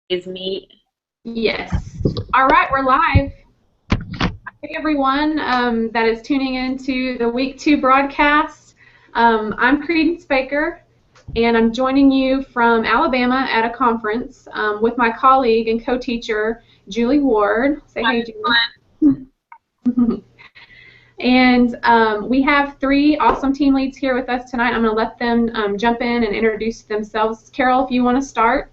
Is meet. Yes. All right, we're live. Hey, everyone that is tuning into the Week 2 broadcast. I'm Credence Baker, and I'm joining you from Alabama at a conference with my colleague and co-teacher, Julie Ward. Say hey, Julie. And we have three awesome team leads here with us tonight. I'm going to let them jump in and introduce themselves. Carol, if you want to start.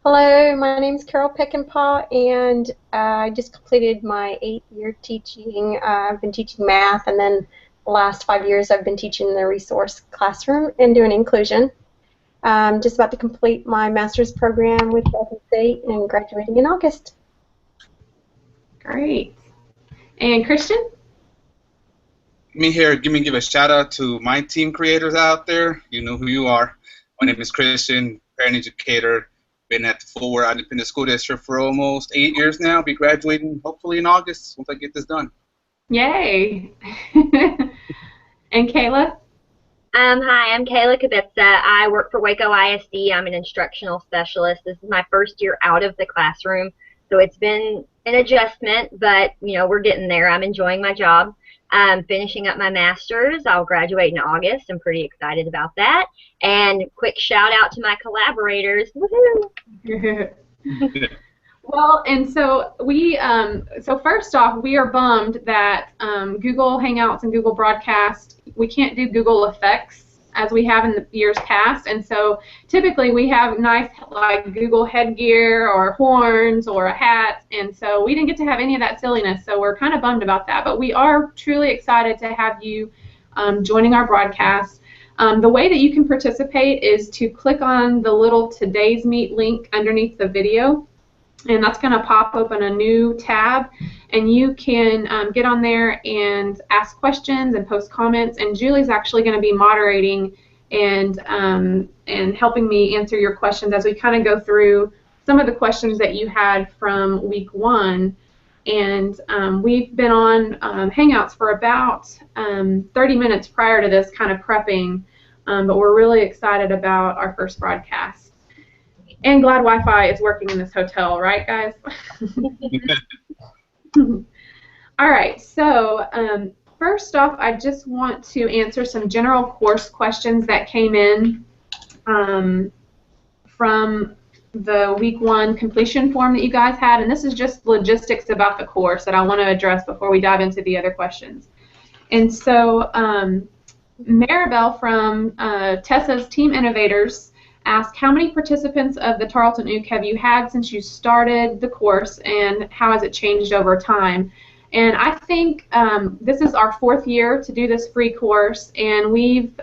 Hello, my name is Carol Peckinpah, and I just completed my 8-year teaching. I've been teaching math, and then the last 5 years I've been teaching in the resource classroom and doing inclusion. I'm just about to complete my master's program with Boston State and graduating in August. Great. And Christian? Give a shout out to my team creators out there. You know who you are. My name is Christian, parent educator. Been at the Fort Worth Independent School District for almost 8 years now. Be graduating hopefully in August once I get this done. Yay! And Kayla? Hi, I'm Kayla Kabitsa. I work for Waco ISD. I'm an instructional specialist. This is my first year out of the classroom, so it's been an adjustment, but we're getting there. I'm enjoying my job. I'm finishing up my master's. I'll graduate in August. I'm pretty excited about that. And quick shout out to my collaborators. Woohoo! Well, and so so first off, we are bummed that Google Hangouts and Google Broadcast, we can't do Google Effects as we have in the years past, and so typically we have nice like Google headgear or horns or a hat, and so we didn't get to have any of that silliness, so we're kind of bummed about that, but we are truly excited to have you joining our broadcast. The way that you can participate is to click on the little Today's Meet link underneath the video, and that's going to pop open a new tab, and you can get on there and ask questions and post comments, and Julie's actually going to be moderating and helping me answer your questions as we kind of go through some of the questions that you had from week 1. And we've been on Hangouts for about 30 minutes prior to this, kind of prepping, but we're really excited about our first broadcast. And glad Wi-Fi is working in this hotel, right, guys? All right, so first off, I just want to answer some general course questions that came in from the week 1 completion form that you guys had, and this is just logistics about the course that I want to address before we dive into the other questions. And so Maribel from Tessa's Team Innovators asked, how many participants of the Tarleton OOC have you had since you started the course, and how has it changed over time? And I think this is our 4th year to do this free course, and we've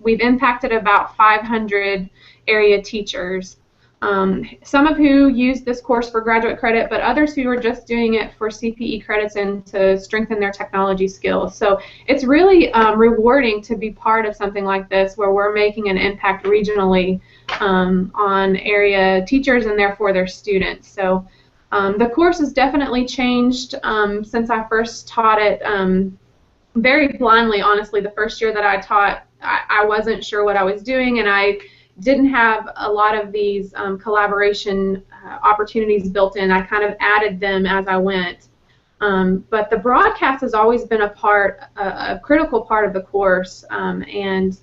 impacted about 500 area teachers. Some of who use this course for graduate credit, but others who are just doing it for CPE credits and to strengthen their technology skills. So it's really rewarding to be part of something like this where we're making an impact regionally on area teachers and therefore their students. So the course has definitely changed since I first taught it very blindly, honestly. The first year that I taught, I wasn't sure what I was doing, and I didn't have a lot of these collaboration opportunities built in. I kind of added them as I went. But the broadcast has always been a critical part of the course, and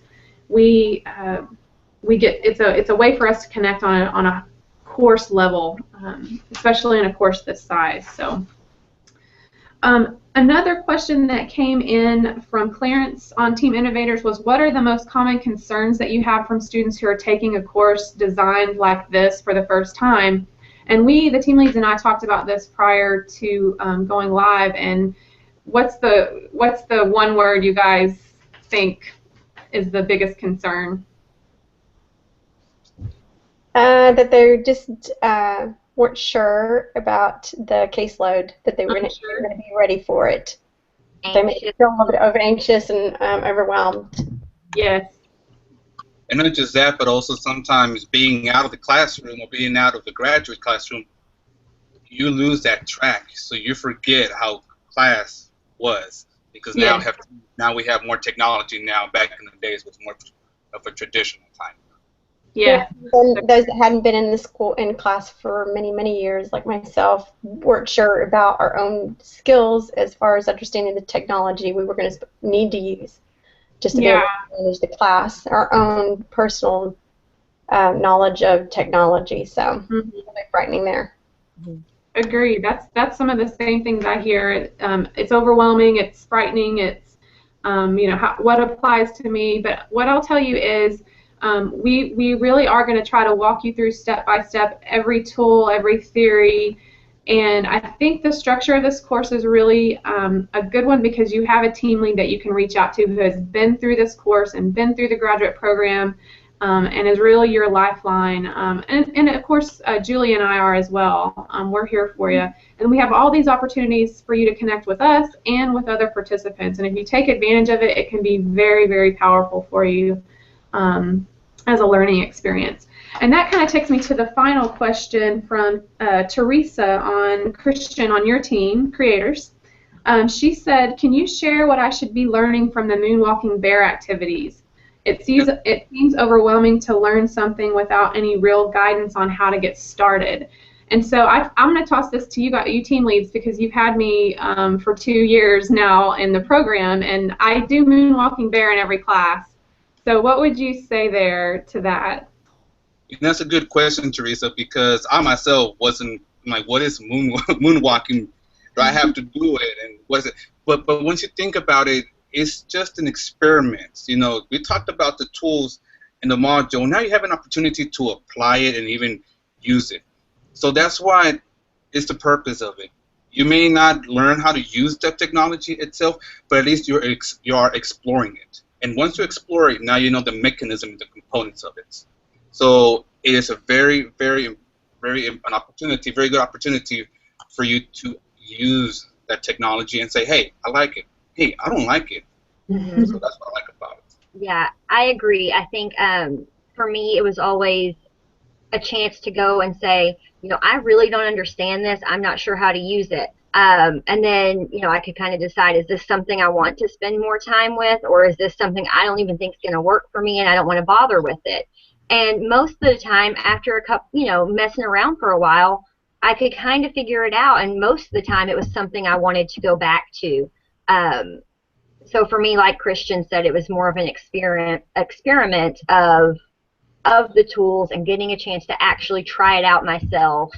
we get it's a way for us to connect on a course level, especially in a course this size. So. Another question that came in from Clarence on Team Innovators was, what are the most common concerns that you have from students who are taking a course designed like this for the first time? And the team leads and I talked about this prior to going live, and what's the one word you guys think is the biggest concern? That they're just weren't sure about the caseload, that they were going to be ready for it. They may feel a little bit anxious and overwhelmed. Yes. And not just that, but also sometimes being out of the classroom or being out of the graduate classroom, you lose that track. So you forget how class was, because now we have more technology now. Back in the days, it was more of a traditional time. Yeah. And those that hadn't been in the school in class for many, many years, like myself, weren't sure about our own skills as far as understanding the technology we were going to need to use just to be able to manage the class, our own personal knowledge of technology. So it's really frightening there. Agreed. That's some of the same things I hear. It's overwhelming. It's frightening. It's what applies to me. But what I'll tell you is we really are going to try to walk you through step by step every tool, every theory. And I think the structure of this course is really a good one because you have a team lead that you can reach out to who has been through this course and been through the graduate program and is really your lifeline. And of course, Julie and I are as well. We're here for you. And we have all these opportunities for you to connect with us and with other participants. And if you take advantage of it, it can be very, very powerful for you as a learning experience. And that kind of takes me to the final question from Teresa on Christian on your team, creators. She said, can you share what I should be learning from the Moonwalking Bear activities? It seems overwhelming to learn something without any real guidance on how to get started. And so I'm going to toss this to you team leads because you've had me for 2 years now in the program, and I do Moonwalking Bear in every class. So what would you say there to that? That's a good question, Teresa, because I myself wasn't like, what is moonwalking? Do I have to do it? And what is it? But once you think about it, it's just an experiment. You know, we talked about the tools in the module. Now you have an opportunity to apply it and even use it. So that's why it's the purpose of it. You may not learn how to use the technology itself, but at least you are exploring it. And once you explore it, now you know the mechanism, the components of it. So it is a very, very, very good opportunity for you to use that technology and say, hey, I like it. Hey, I don't like it. So that's what I like about it. Yeah, I agree. I think for me, it was always a chance to go and say, I really don't understand this. I'm not sure how to use it. And then, I could kind of decide, is this something I want to spend more time with, or is this something I don't even think is going to work for me and I don't want to bother with it? And most of the time, after a couple, messing around for a while, I could kind of figure it out. And most of the time, it was something I wanted to go back to. So for me, like Christian said, it was more of an experiment of the tools and getting a chance to actually try it out myself,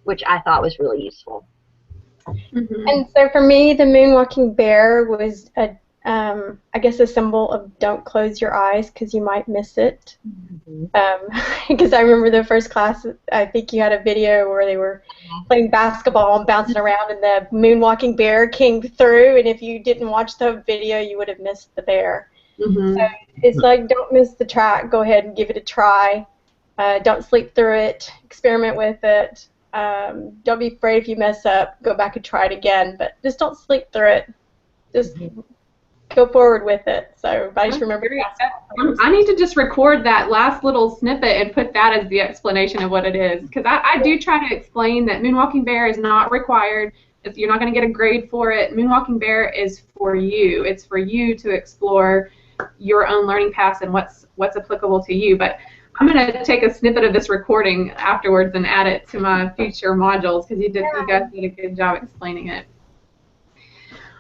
which I thought was really useful. And so for me, the Moonwalking Bear was I guess a symbol of don't close your eyes because you might miss it. Because I remember the first class, I think you had a video where they were playing basketball and bouncing around, and the Moonwalking Bear came through, and if you didn't watch the video, you would have missed the bear. So it's like, don't miss the track. Go ahead and give it a try. Don't sleep through it. Experiment with it. Don't be afraid if you mess up. Go back and try it again, but just don't sleep through it. Just go forward with it. So I just remember I need to just record that last little snippet and put that as the explanation of what it is, because I do try to explain that Moonwalking Bear is not required. You're not going to get a grade for it. Moonwalking Bear is for you. It's for you to explore your own learning paths and what's applicable to you. But I'm going to take a snippet of this recording afterwards and add it to my future modules because you guys did a good job explaining it.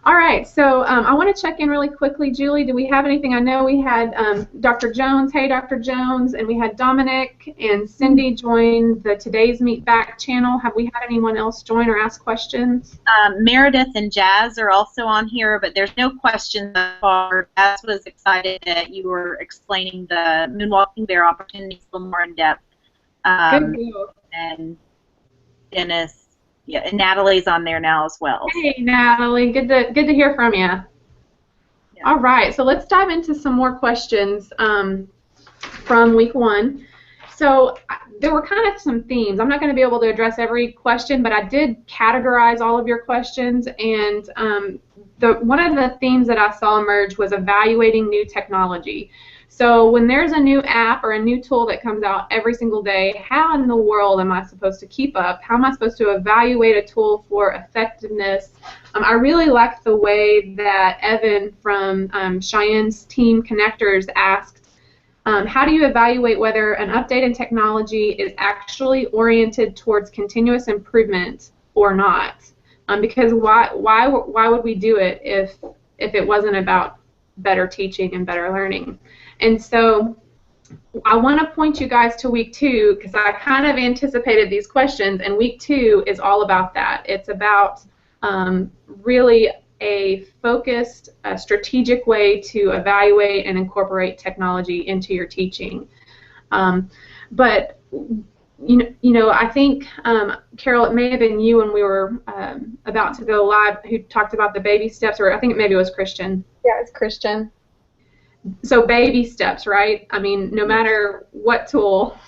All right, so I want to check in really quickly. Julie, do we have anything? I know we had Dr. Jones. Hey, Dr. Jones. And we had Dominic and Cindy join the Today's Meet Back channel. Have we had anyone else join or ask questions? Meredith and Jazz are also on here, but there's no questions so far. Jazz was excited that you were explaining the Moonwalking Bear opportunities a little more in depth. And Dennis. Yeah, and Natalie's on there now as well. Hey, Natalie. Good to hear from you. Yeah. All right, so let's dive into some more questions from week 1. So there were kind of some themes. I'm not going to be able to address every question, but I did categorize all of your questions, and one of the themes that I saw emerge was evaluating new technology. So when there's a new app or a new tool that comes out every single day, how in the world am I supposed to keep up? How am I supposed to evaluate a tool for effectiveness? I really liked the way that Evan from Cheyenne's Team Connectors asked, How do you evaluate whether an update in technology is actually oriented towards continuous improvement or not? Because why would we do it if it wasn't about better teaching and better learning? And so I want to point you guys to week 2 because I kind of anticipated these questions, and week 2 is all about that. It's about really a focused, strategic way to evaluate and incorporate technology into your teaching. But you know, I think, Carol, it may have been you when we were about to go live who talked about the baby steps, or I think maybe it was Christian. Yeah, it's Christian. So baby steps, right? I mean, no matter what tool,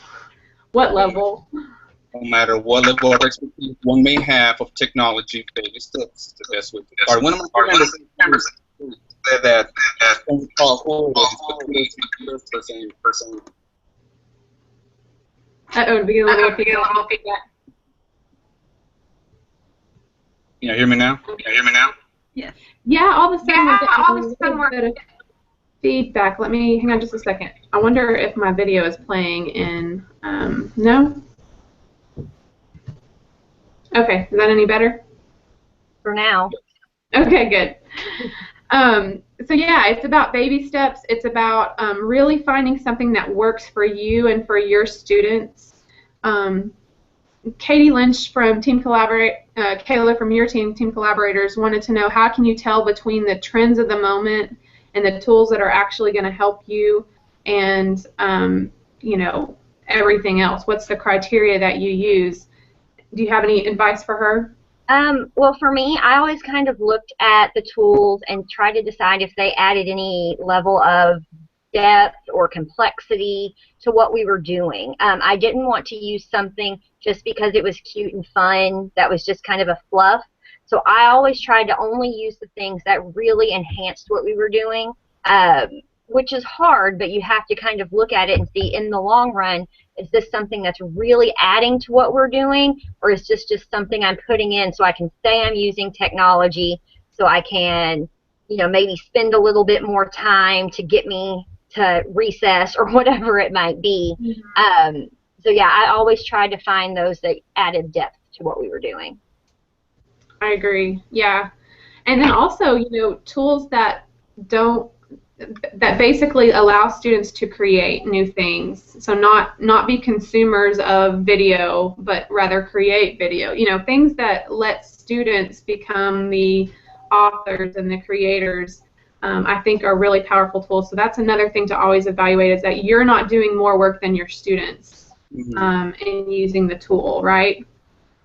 what level. No matter what level of expertise one may have of technology, baby steps is the best way to start. One of my members said that something called person. Uh-oh, we get a little feedback. Can you hear me now? Can you hear me now? Yes. Yeah, all of a sudden we're getting feedback. Let me hang on just a second. I wonder if my video is playing in. No. Okay, is that any better? For now. Okay, good. So yeah, it's about baby steps. It's about really finding something that works for you and for your students. Katie Lynch from Team Collaborate, Kayla from your team Collaborators, wanted to know how can you tell between the trends of the moment and the tools that are actually going to help you, and you know, everything else. What's the criteria that you use? Do you have any advice for her? Well, for me, I always kind of looked at the tools and tried to decide if they added any level of depth or complexity to what we were doing. I didn't want to use something just because it was cute and fun that was just kind of a fluff. So I always tried to only use the things that really enhanced what we were doing, which is hard, but you have to kind of look at it and see in the long run, is this something that's really adding to what we're doing, or is this just something I'm putting in so I can say I'm using technology so I can, you know, maybe spend a little bit more time to get me to recess or whatever it might be. Mm-hmm. So yeah, I always tried to find those that added depth to what we were doing. I agree. Yeah. And then also, you know, tools that basically allow students to create new things. So not be consumers of video, but rather create video. You know, things that let students become the authors and the creators, I think are really powerful tools. So that's another thing to always evaluate, is that you're not doing more work than your students in using the tool, right?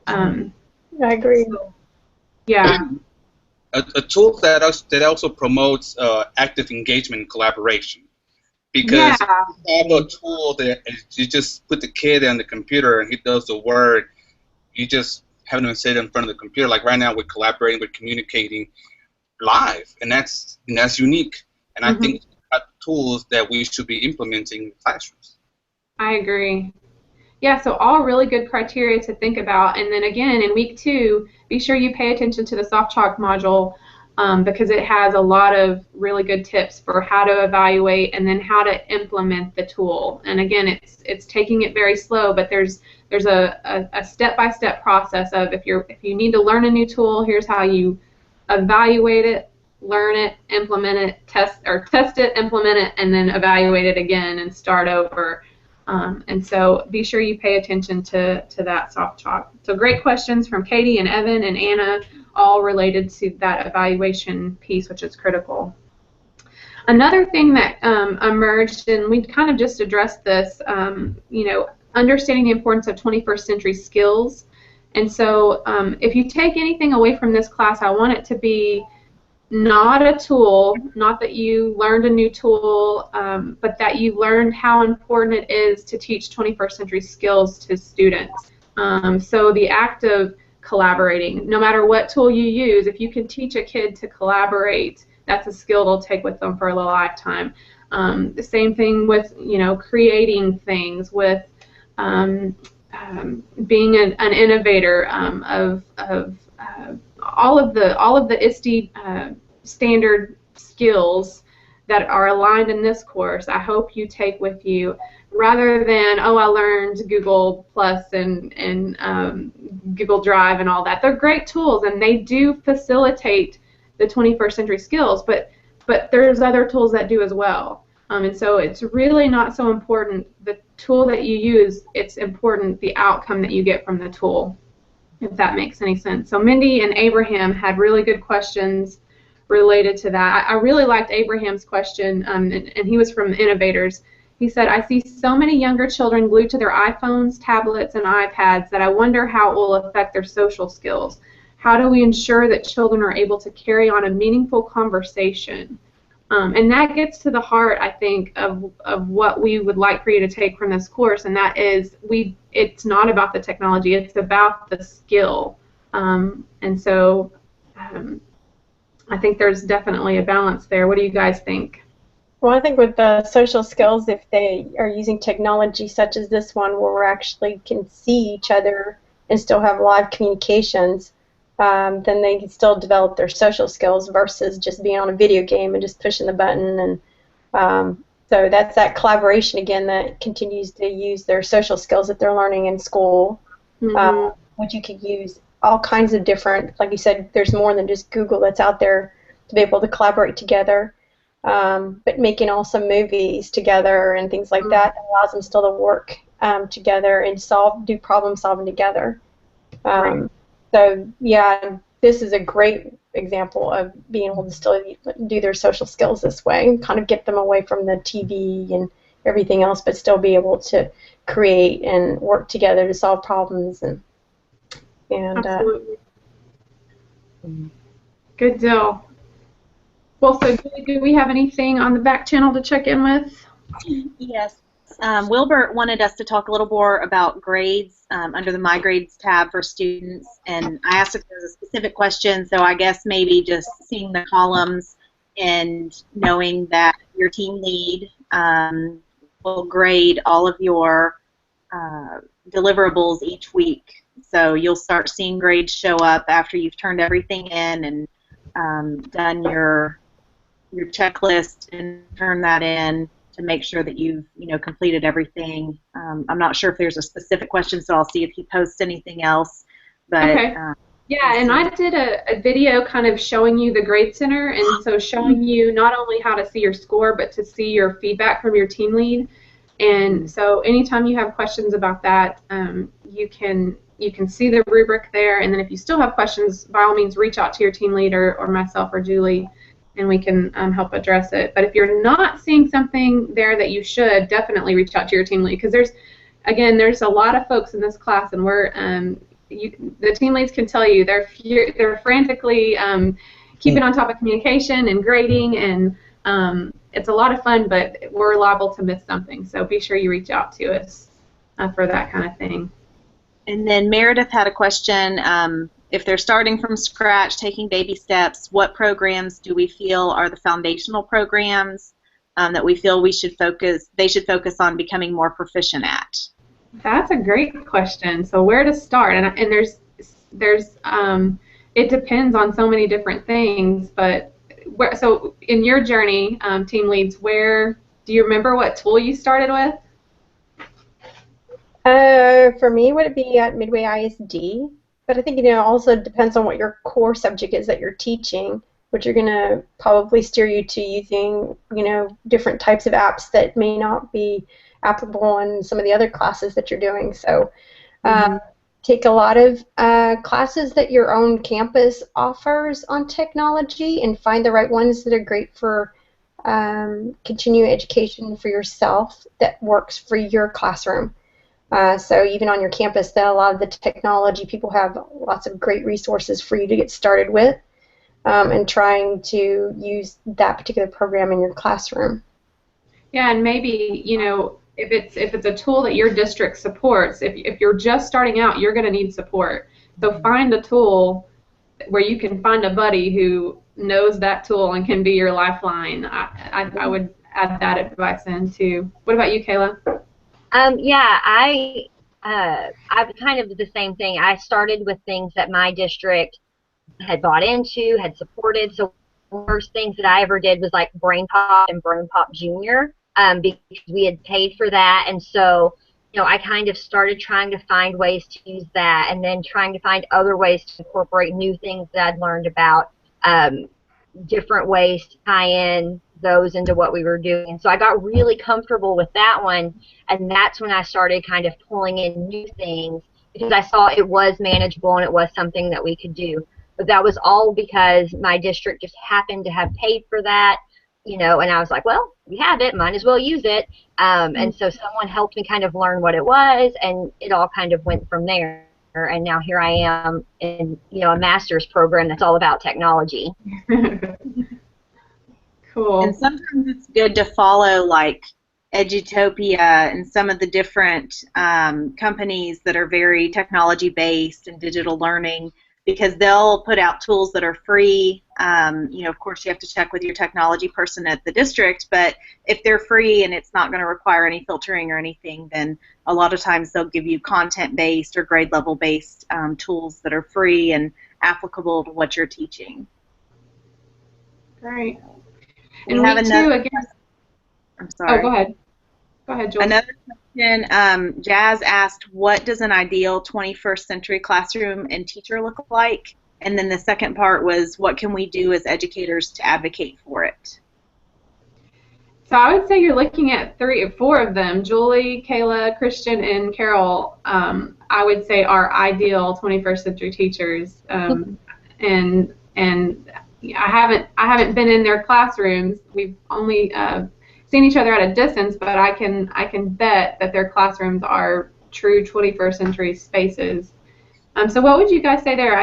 I agree. So, yeah. A tool that also promotes active engagement and collaboration, because you have a tool that you just put the kid on the computer and he does the word, you just have them sit in front of the computer. Like right now, we're collaborating, we're communicating live, and that's unique. And I think tools that we should be implementing in classrooms. I agree. Yeah, so all really good criteria to think about. And then again, in week 2, be sure you pay attention to the Soft Chalk module, because it has a lot of really good tips for how to evaluate and then how to implement the tool. And again, it's taking it very slow, but there's a step-by-step process of if you need to learn a new tool, here's how you evaluate it, learn it, implement it, test it, implement it, and then evaluate it again and start over. And so be sure you pay attention to that Soft Chalk. So great questions from Katie and Evan and Anna, all related to that evaluation piece, which is critical. Another thing that emerged, and we kind of just addressed this, you know, understanding the importance of 21st century skills. And so if you take anything away from this class, I want it to be not a tool, not that you learned a new tool, but that you learned how important it is to teach 21st century skills to students. So the act of collaborating, no matter what tool you use, if you can teach a kid to collaborate, that's a skill they'll take with them for a lifetime. The same thing with, you know, creating things, with being an innovator, of all of the ISTE standard skills that are aligned in this course, I hope you take with you, rather than, oh, I learned Google Plus and Google Drive and all that. They're great tools, and they do facilitate the 21st century skills, but there's other tools that do as well. And so it's really not so important the tool that you use, it's important the outcome that you get from the tool, if that makes any sense. So Mindy and Abraham had really good questions related to that. I really liked Abraham's question, and he was from Innovators. He said, I see so many younger children glued to their iPhones, tablets, and iPads that I wonder how it will affect their social skills. How do we ensure that children are able to carry on a meaningful conversation? And that gets to the heart, I think, of what we would like for you to take from this course, and that is it's not about the technology, it's about the skill. And so I think there's definitely a balance there. What do you guys think? Well, I think with the social skills, if they are using technology such as this one where we actually can see each other and still have live communications, then they can still develop their social skills versus just being on a video game and just pushing the button. And so that's that collaboration again that continues to use their social skills that they're learning in school, which you could use all kinds of different, like you said, there's more than just Google that's out there to be able to collaborate together. But making also movies together and things like that allows them still to work together and do problem solving together. So yeah, this is a great example of being able to still do their social skills this way and kind of get them away from the TV and everything else, but still be able to create and work together to solve problems. And Absolutely. Good deal. Well, so do we have anything on the back channel to check in with? Yes. Wilbert wanted us to talk a little more about grades under the My Grades tab for students, and I asked if there's a specific question, so I guess maybe just seeing the columns and knowing that your team lead will grade all of your deliverables each week. So you'll start seeing grades show up after you've turned everything in and done your checklist and turn that in to make sure that you've completed everything. I'm not sure if there's a specific question, so I'll see if he posts anything else. But okay. Yeah, and I did a video kind of showing you the Grade Center, and so showing you not only how to see your score, but to see your feedback from your team lead. And so anytime you have questions about that, you can see the rubric there, and then if you still have questions, by all means reach out to your team lead or myself or Julie, and we can help address it. But if you're not seeing something there that you should, definitely reach out to your team lead, because there's a lot of folks in this class, and we're the team leads can tell you they're frantically keeping on top of communication and grading, and it's a lot of fun, but we're liable to miss something. So be sure you reach out to us for that kind of thing. And then Meredith had a question. If they're starting from scratch, taking baby steps, what programs do we feel are the foundational programs that we feel they should focus on becoming more proficient at? That's a great question. So where to start? And there's it depends on so many different things. But so in your journey, team leads, do you remember what tool you started with? For me, would it be at Midway ISD? But I think it also depends on what your core subject is that you're teaching, which you're going to probably steer you to using different types of apps that may not be applicable in some of the other classes that you're doing. So take a lot of classes that your own campus offers on technology and find the right ones that are great for continuing education for yourself that works for your classroom. So even on your campus, that a lot of the technology, people have lots of great resources for you to get started with, and trying to use that particular program in your classroom. Yeah, and maybe if it's a tool that your district supports, if you're just starting out, you're going to need support. So find a tool where you can find a buddy who knows that tool and can be your lifeline. I would add that advice in too. What about you, Kayla? Yeah, I've kind of the same thing. I started with things that my district had bought into, had supported. So first things that I ever did was like Brain Pop and Brain Pop Junior, because we had paid for that, and so I kind of started trying to find ways to use that, and then trying to find other ways to incorporate new things that I'd learned about, different ways to tie in those into what we were doing. And so I got really comfortable with that one, and that's when I started kind of pulling in new things, because I saw it was manageable and it was something that we could do. But that was all because my district just happened to have paid for that, and I was like, well, we have it, might as well use it. And so someone helped me kind of learn what it was, and it all kind of went from there. And now here I am in, a master's program that's all about technology. Cool. And sometimes it's good to follow like Edutopia and some of the different companies that are very technology based and digital learning, because they'll put out tools that are free. Of course, you have to check with your technology person at the district, but if they're free and it's not going to require any filtering or anything, then a lot of times they'll give you content-based or grade level-based tools that are free and applicable to what you're teaching. Great. We And have week another, 2, again. I'm sorry. Oh, go ahead. Go ahead, Julie. Another question, Jazz asked, what does an ideal 21st century classroom and teacher look like? And then the second part was, what can we do as educators to advocate for it? So I would say you're looking at 3 or 4 of them. Julie, Kayla, Christian, and Carol, I would say are ideal 21st century teachers. And I haven't been in their classrooms. We've only seen each other at a distance, but I can bet that their classrooms are true 21st century spaces. So what would you guys say there?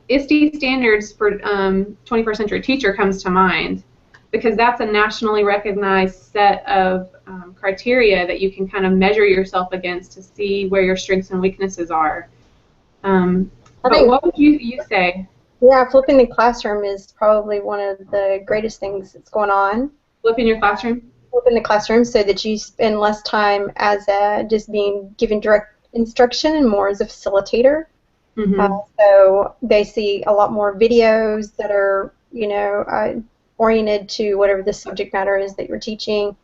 ISTE standards for 21st century teacher comes to mind, because that's a nationally recognized set of criteria that you can kind of measure yourself against to see where your strengths and weaknesses are. But what would you say? Yeah, flipping the classroom is probably one of the greatest things that's going on. Flipping your classroom? Flipping the classroom so that you spend less time as just being given direct instruction and more as a facilitator. Mm-hmm. So they see a lot more videos that are, oriented to whatever the subject matter is that you're teaching.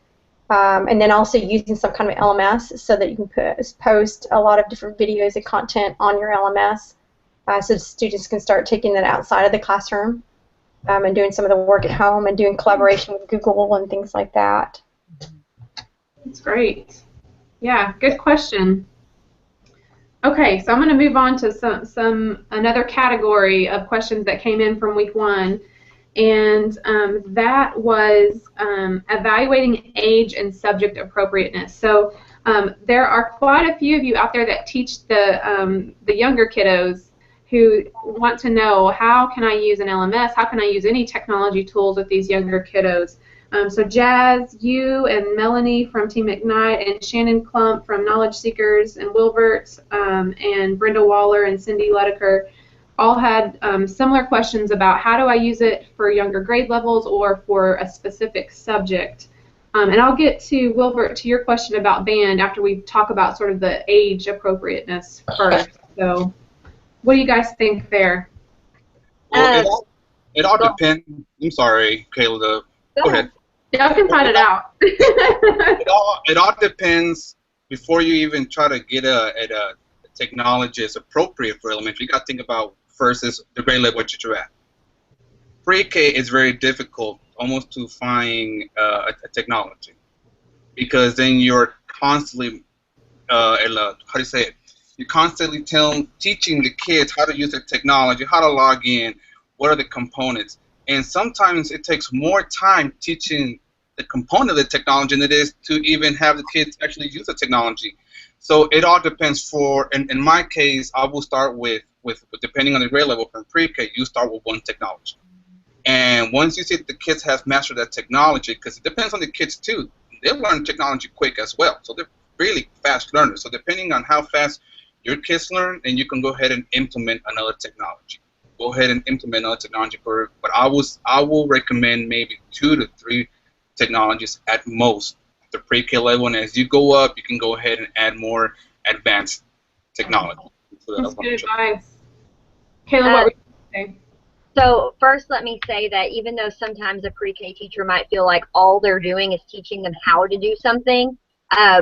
And then also using some kind of LMS so that you can post a lot of different videos and content on your LMS. So students can start taking that outside of the classroom and doing some of the work at home and doing collaboration with Google and things like that. That's great. Yeah, good question. Okay, so I'm going to move on to another category of questions that came in from week 1, and that was evaluating age and subject appropriateness. So there are quite a few of you out there that teach the younger kiddos who want to know, how can I use an LMS? How can I use any technology tools with these younger kiddos? So Jazz, you and Melanie from Team Ignite, and Shannon Klump from Knowledge Seekers, and Wilbert, and Brenda Waller and Cindy Ledeker all had similar questions about how do I use it for younger grade levels or for a specific subject. And I'll get to, Wilbert, to your question about band after we talk about sort of the age appropriateness first. So what do you guys think there? Well, it all depends. I'm sorry, Kayla. Go ahead. Yeah, I can find it out. it all depends. Before you even try to get at a technology is appropriate for elementary, you got to think about first is the grade level what you're at. Pre-K is very difficult, almost to find a technology, because then you're constantly, how do you say it? You're constantly teaching the kids how to use the technology, how to log in, what are the components. And sometimes it takes more time teaching the component of the technology than it is to even have the kids actually use the technology. So it all depends. In my case, I will start with depending on the grade level from pre-K, you start with one technology. And once you see that the kids have mastered that technology, because it depends on the kids too, they learn technology quick as well. So they're really fast learners. So depending on how fast your kids learn, then you can go ahead and implement another technology. Go ahead and implement another technology but I will recommend maybe 2 to 3 technologies at most at the pre-K level, and as you go up, you can go ahead and add more advanced technology. That's good advice. Kayla, what were you saying? So first, let me say that even though sometimes a pre-K teacher might feel like all they're doing is teaching them how to do something,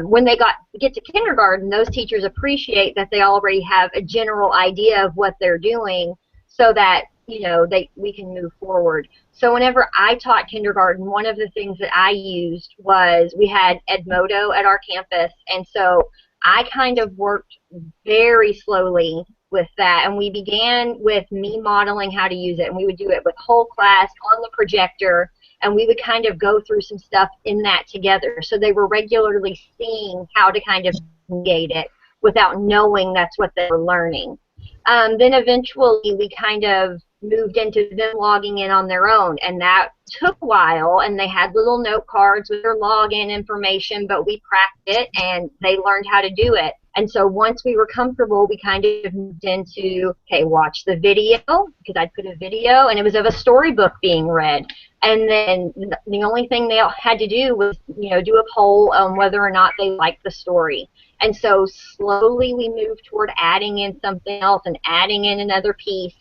when they get to kindergarten, those teachers appreciate that they already have a general idea of what they're doing, so that we can move forward. So whenever I taught kindergarten, one of the things that I used was we had Edmodo at our campus, and so I kind of worked very slowly with that, and we began with me modeling how to use it, and we would do it with whole class on the projector, and we would kind of go through some stuff in that together, so they were regularly seeing how to kind of navigate it without knowing that's what they were learning. Then eventually we kind of moved into them logging in on their own, and that took a while, and they had little note cards with their login information, but we cracked it and they learned how to do it. And so once we were comfortable, we kind of moved into, okay, watch the video, because I'd put a video, and it was of a storybook being read. And then the only thing they had to do was, do a poll on whether or not they liked the story. And so slowly we moved toward adding in something else and adding in another piece.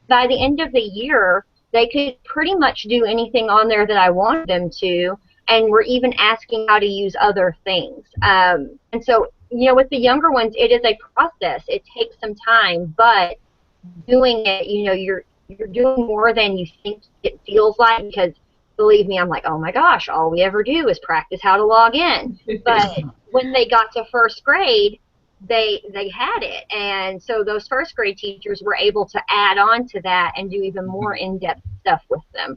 By the end of the year, they could pretty much do anything on there that I wanted them to, and we're even asking how to use other things. And so, with the younger ones, it is a process. It takes some time, but doing it, you're doing more than you think it feels like, because believe me, I'm like, oh my gosh, all we ever do is practice how to log in. But when they got to first grade, they had it, and so those first grade teachers were able to add on to that and do even more in-depth stuff with them.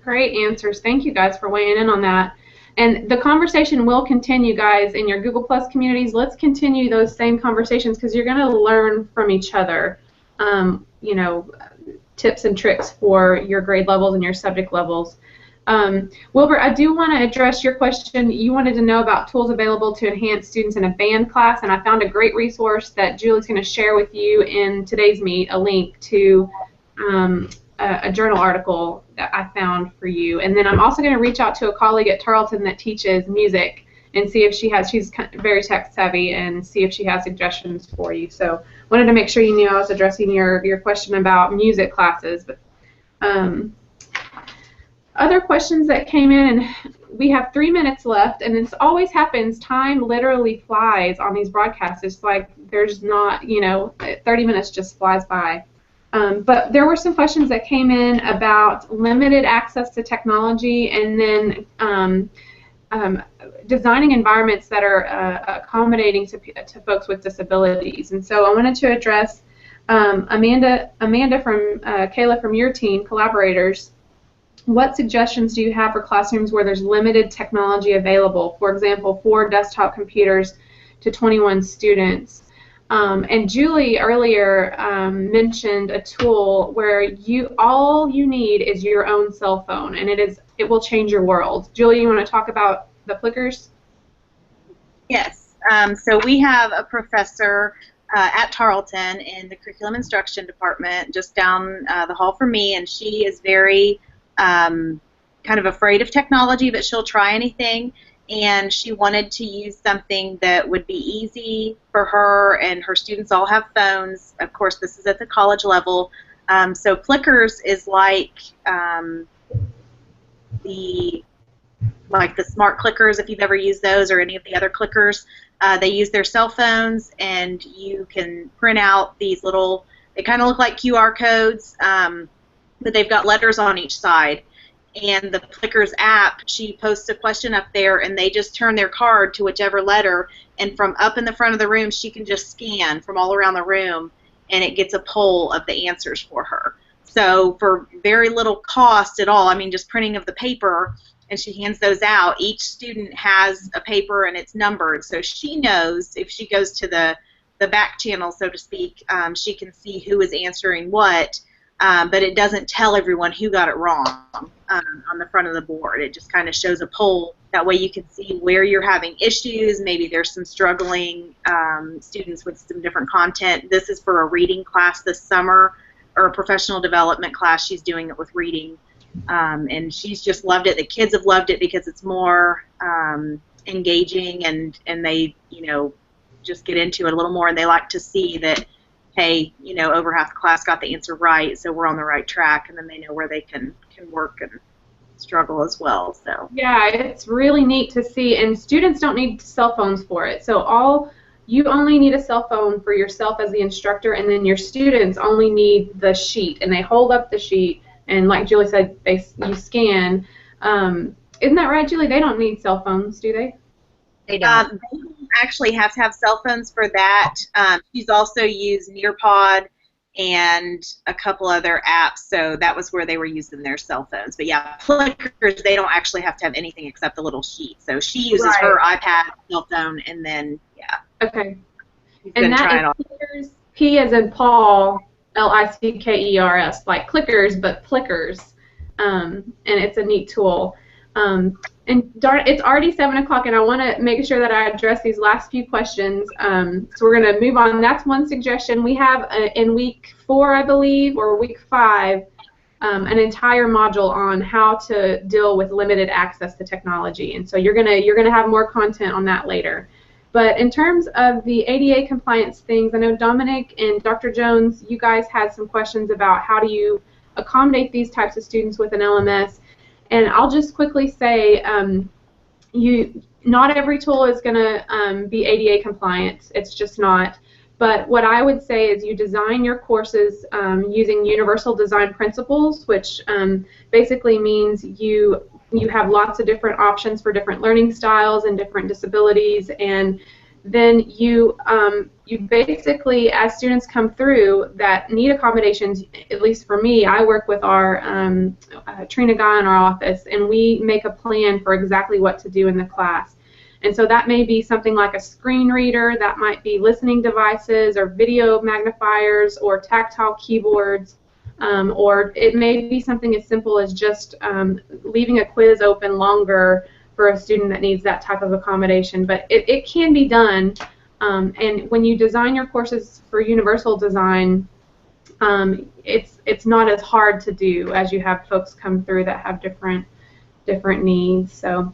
Great answers. Thank you guys for weighing in on that. And the conversation will continue, guys, in your Google Plus communities. Let's continue those same conversations, because you're going to learn from each other, tips and tricks for your grade levels and your subject levels. Wilbur, I do want to address your question. You wanted to know about tools available to enhance students in a band class, and I found a great resource that Julie's going to share with you in today's meet, a link to a journal article that I found for you. And then I'm also going to reach out to a colleague at Tarleton that teaches music and see if she's very tech savvy, and see if she has suggestions for you. So wanted to make sure you knew I was addressing your question about music classes. But other questions that came in, and we have 3 minutes left, and this always happens. Time literally flies on these broadcasts. It's like there's not, 30 minutes just flies by. But there were some questions that came in about limited access to technology, and then designing environments that are accommodating to folks with disabilities. And so I wanted to address Amanda from Kayla, from your team, collaborators. What suggestions do you have for classrooms where there's limited technology available? For example, 4 desktop computers to 21 students. And Julie earlier mentioned a tool where all you need is your own cell phone, and it will change your world. Julie, you want to talk about the clickers? Yes. So we have a professor at Tarleton in the curriculum instruction department, just down the hall from me, and she is very kind of afraid of technology, but she'll try anything. And she wanted to use something that would be easy for her, and her students all have phones. Of course, this is at the college level. So Clickers is like the smart clickers, if you've ever used those, or any of the other clickers. They use their cell phones, and you can print out these little, they kind of look like QR codes, but they've got letters on each side. And the Clickers app, she posts a question up there, and they just turn their card to whichever letter, and from up in the front of the room, she can just scan from all around the room, and it gets a poll of the answers for her. So for very little cost at all, I mean, just printing of the paper, and she hands those out. Each student has a paper, and it's numbered, so she knows if she goes to the back channel, so to speak, she can see who is answering what. But it doesn't tell everyone who got it wrong on the front of the board. It just kind of shows a poll. That way you can see where you're having issues. Maybe there's some struggling students with some different content. This is for a reading class this summer, or a professional development class. She's doing it with reading. And she's just loved it. The kids have loved it because it's more engaging, and they, just get into it a little more, and they like to see that, hey, you know, over half the class got the answer right, so we're on the right track, and then they know where they can work and struggle as well. So yeah, it's really neat to see, and students don't need cell phones for it. So you only need a cell phone for yourself as the instructor, and then your students only need the sheet, and they hold up the sheet, and like Julie said, you scan. Isn't that right, Julie? They don't need cell phones, do they? They don't. they don't actually have to have cell phones for that. She's also used Nearpod and a couple other apps, so that was where they were using their cell phones. But yeah, Plickers, they don't actually have to have anything except the little sheet. So she uses her iPad, cell phone, and then, yeah. Okay. She's And gonna try it that on. is Plickers, P as in Paul, L-I-C-K-E-R-S, like clickers, but Plickers. And it's a neat tool. And darn, it's already 7 o'clock, and I want to make sure that I address these last few questions. So we're going to move on. That's one suggestion. We have in week 4, I believe, or week 5, an entire module on how to deal with limited access to technology. And so you're gonna have more content on that later. But in terms of the ADA compliance things, I know Dominic and Dr. Jones, you guys had some questions about how do you accommodate these types of students with an LMS. And I'll just quickly say, not every tool is going to be ADA compliant. It's just not. But what I would say is you design your courses using universal design principles, which basically means you have lots of different options for different learning styles and different disabilities, and then you basically, as students come through that need accommodations, at least for me, I work with our Trina guy in our office, and we make a plan for exactly what to do in the class. And so that may be something like a screen reader, that might be listening devices or video magnifiers or tactile keyboards, or it may be something as simple as just leaving a quiz open longer for a student that needs that type of accommodation. But it can be done, and when you design your courses for universal design, it's not as hard to do as you have folks come through that have different needs. So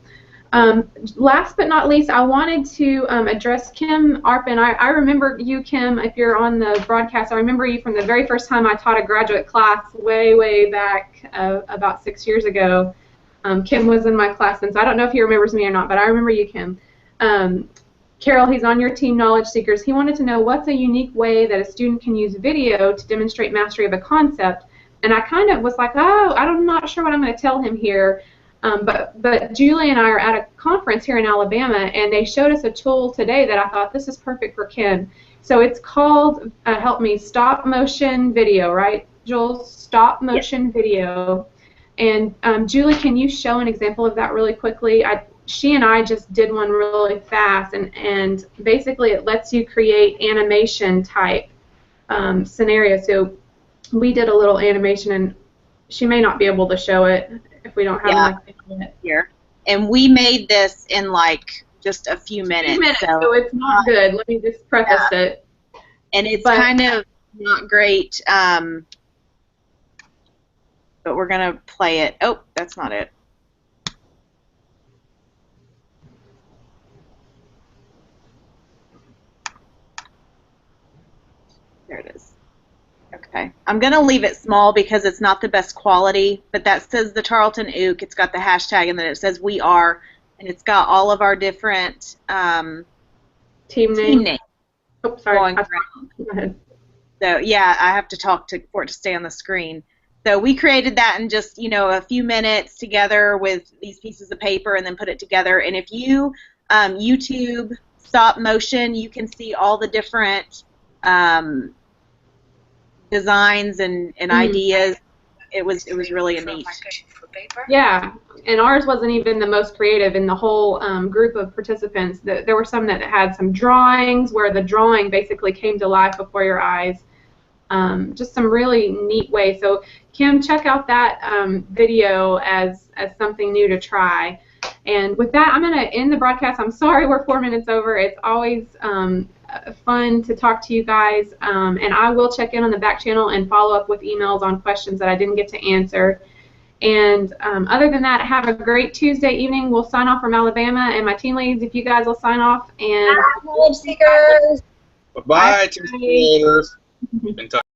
last but not least, I wanted to address Kim Arpin. I remember you, Kim, if you're on the broadcast. I remember you from the very first time I taught a graduate class way back about 6 years ago. Kim was in my class, and so I don't know if he remembers me or not, but I remember you, Kim. Carol, he's on your team, Knowledge Seekers. He wanted to know what's a unique way that a student can use video to demonstrate mastery of a concept. And I kind of was like, oh, I'm not sure what I'm going to tell him here. But Julie and I are at a conference here in Alabama, and they showed us a tool today that I thought this is perfect for Kim. So it's called, help me, stop motion video, right, Jules? Stop motion video. And Julie, can you show an example of that really quickly? She and I just did one really fast, and basically it lets you create animation type scenarios. So we did a little animation, and she may not be able to show it if we don't have enough here. And we made this in like just a few minutes. So it's not good. Let me just preface it. And it's kind of not great, but we're going to play it. Oh, that's not it. There it is. Okay. I'm going to leave it small because it's not the best quality, but that says the Tarleton OOC. It's got the hashtag, and then it says we are, and it's got all of our different team names. Oh, sorry. Go ahead. So, yeah, I have to talk for it to stay on the screen. So we created that in just, a few minutes together with these pieces of paper and then put it together. And if you YouTube stop motion, you can see all the different designs and ideas. It was really neat. Yeah, and ours wasn't even the most creative in the whole group of participants. There were some that had some drawings where the drawing basically came to life before your eyes. Just some really neat ways. So Kim, check out that video as something new to try. And with that, I'm going to end the broadcast. I'm sorry we're 4 minutes over. It's always fun to talk to you guys, and I will check in on the back channel and follow up with emails on questions that I didn't get to answer. And other than that, have a great Tuesday evening. We'll sign off from Alabama, and my team leads, if you guys will sign off. And Knowledge Seekers. Bye-bye, team leaders. Keep in touch.